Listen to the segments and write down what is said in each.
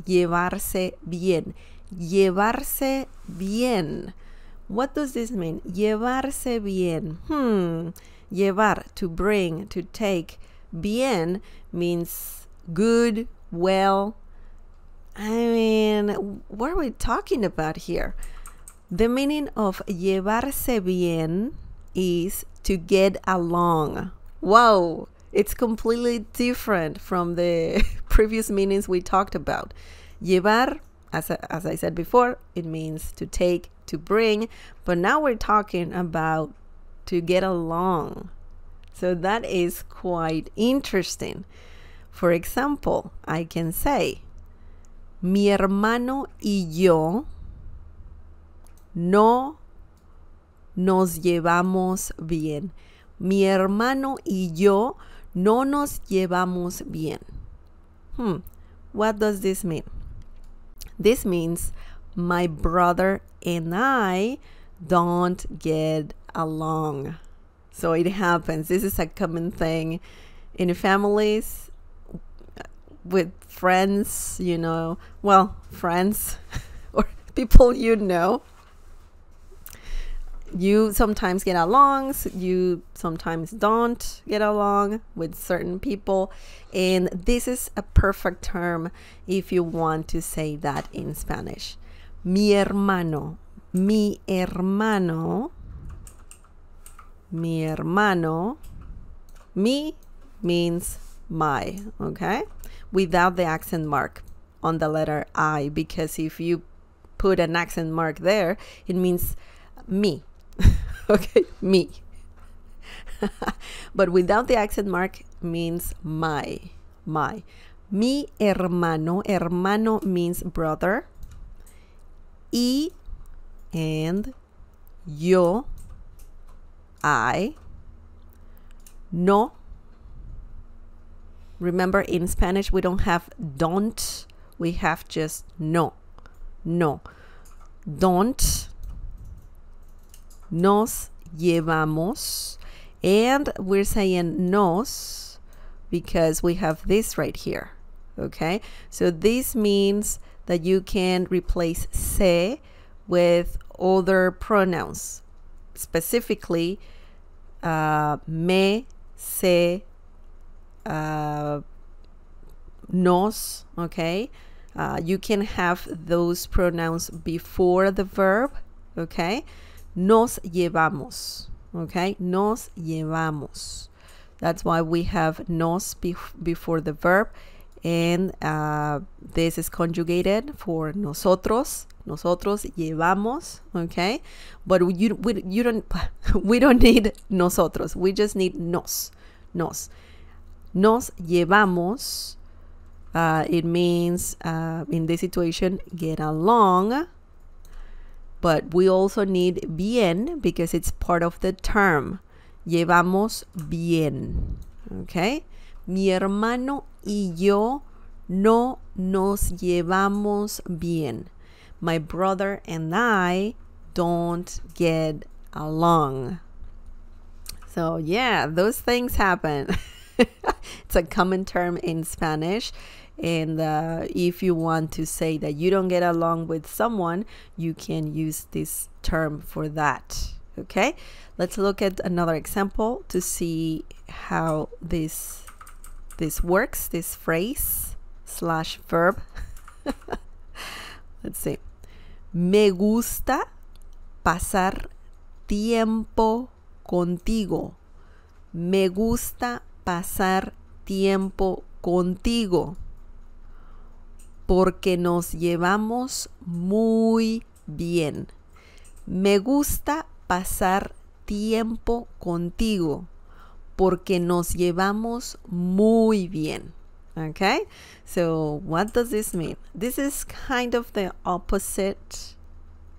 llevarse bien. Llevarse bien. What does this mean? Llevarse bien. Llevar, to bring, to take. Bien means good, well. I mean, what are we talking about here? The meaning of llevarse bien is to get along. Wow, it's completely different from the previous meanings we talked about. Llevar, as I said before, it means to take, to bring, but now we're talking about to get along. So that is quite interesting. For example, I can say, mi hermano y yo no nos llevamos bien. Mi hermano y yo no nos llevamos bien. What does this mean? This means my brother and I don't get along. So it happens. This is a common thing in families, with friends, you know, well, friends or people you know. You sometimes get along, you sometimes don't get along with certain people. And this is a perfect term if you want to say that in Spanish. Mi hermano. Mi hermano. Mi hermano. Mi means my, okay? Without the accent mark on the letter I, because if you put an accent mark there, it means me. Okay, me. But without the accent mark means my. Mi hermano. Hermano means brother. Y and yo, I. No. Remember, in Spanish we don't have don't, we have just no. No. Don't. Nos llevamos. And we're saying nos because we have this right here. Okay, so this means that you can replace se with other pronouns, specifically me, se, nos. Okay, you can have those pronouns before the verb. Okay, nos llevamos. Okay, nos llevamos. That's why we have nos before the verb, and this is conjugated for nosotros. Nosotros llevamos. Okay, but we don't need nosotros. We just need nos. Nos llevamos. It means in this situation get along. But we also need bien because it's part of the term. Llevamos bien. Okay? Mi hermano y yo no nos llevamos bien. My brother and I don't get along. So yeah, those things happen. It's a common term in Spanish. And if you want to say that you don't get along with someone, you can use this term for that. Okay, let's look at another example to see how this works, this phrase / verb. Let's see. Me gusta pasar tiempo contigo. Me gusta pasar tiempo contigo. Porque nos llevamos muy bien. Me gusta pasar tiempo contigo. Porque nos llevamos muy bien. Okay? So what does this mean? This is kind of the opposite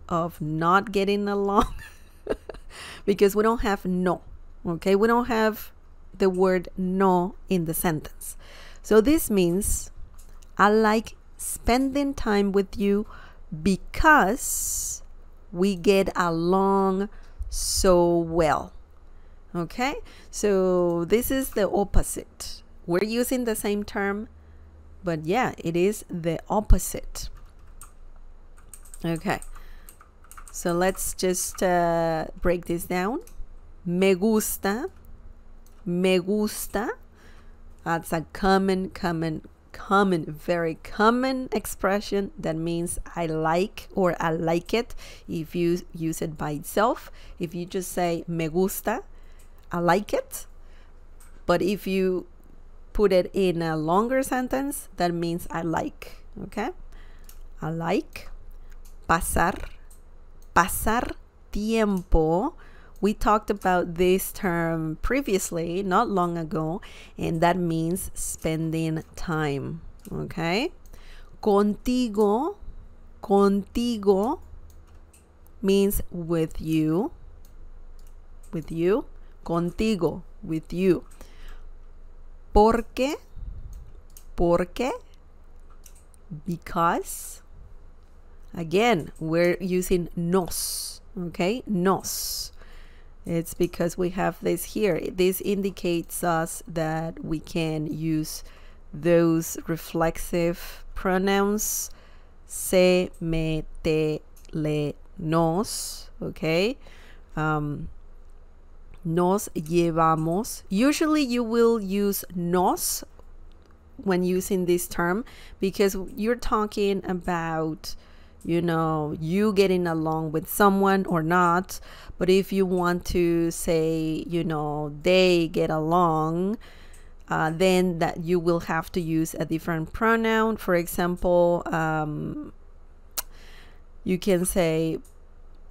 of not getting along. Because we don't have no. Okay? We don't have the word no in the sentence. So this means I like spending time with you because we get along so well. Okay, so this is the opposite. We're using the same term, but yeah, it is the opposite. Okay, so let's just break this down. Me gusta, me gusta. That's a very common expression that means I like or I like it if you use it by itself. If you just say me gusta, I like it. But if you put it in a longer sentence, that means I like, okay? I like. Pasar, pasar tiempo. We talked about this term previously, not long ago, and that means spending time, okay? Contigo, contigo means with you, contigo, with you. Porque, because. Again, we're using nos, okay? Nos. It's because we have this here. This indicates us that we can use those reflexive pronouns. Se, me, te, le, nos, okay? Nos llevamos. Usually you will use nos when using this term because you're talking about, you know, you getting along with someone or not. But if you want to say, you know, they get along, then that you will have to use a different pronoun. For example, you can say,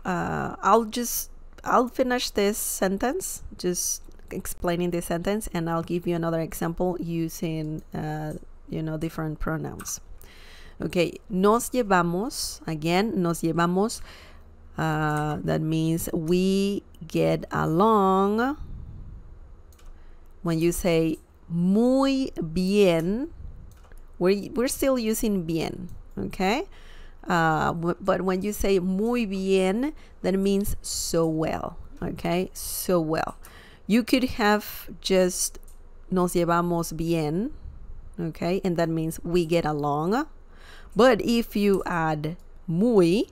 I'll finish this sentence, just explaining this sentence, and I'll give you another example using, you know, different pronouns. Okay, nos llevamos, again, nos llevamos, that means we get along. When you say muy bien, we're still using bien, okay? But when you say muy bien, that means so well, okay? So well. You could have just nos llevamos bien, okay? And that means we get along. But if you add muy,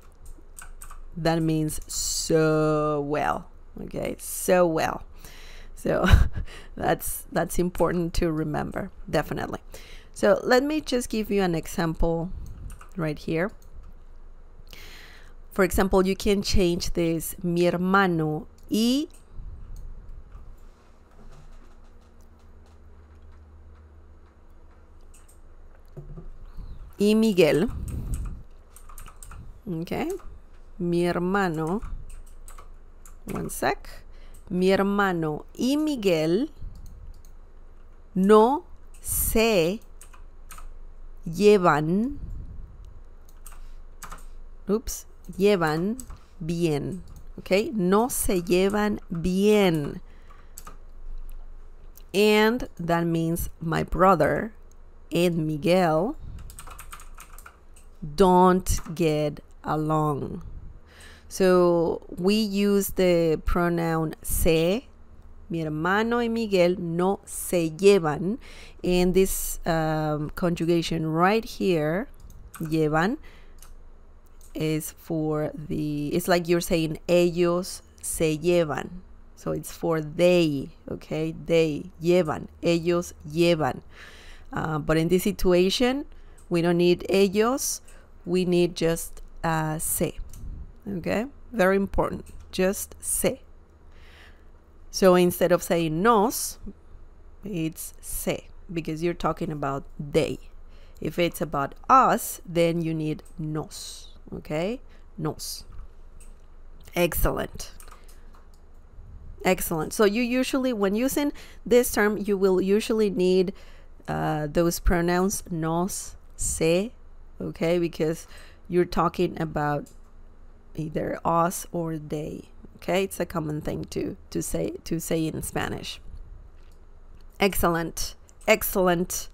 that means so well, okay? So well. So that's important to remember, definitely. So let me just give you an example right here. For example, you can change this mi hermano y Miguel. Okay, mi hermano, one sec. Mi hermano y Miguel no se llevan, llevan bien. Okay, no se llevan bien. And that means my brother and Miguel don't get along. So we use the pronoun se. Mi hermano y Miguel no se llevan. And this conjugation right here, llevan, is for the, it's like you're saying ellos se llevan. So it's for they, okay? They llevan, ellos llevan. But in this situation, we don't need ellos. We need just se, okay? Very important, just se. So instead of saying nos, it's se, because you're talking about they. If it's about us, then you need nos, okay? Nos. Excellent. Excellent. So you usually, when using this term, you will usually need those pronouns nos, se, okay? Because you're talking about either us or they, okay? It's a common thing to say in Spanish. Excellent. Excellent.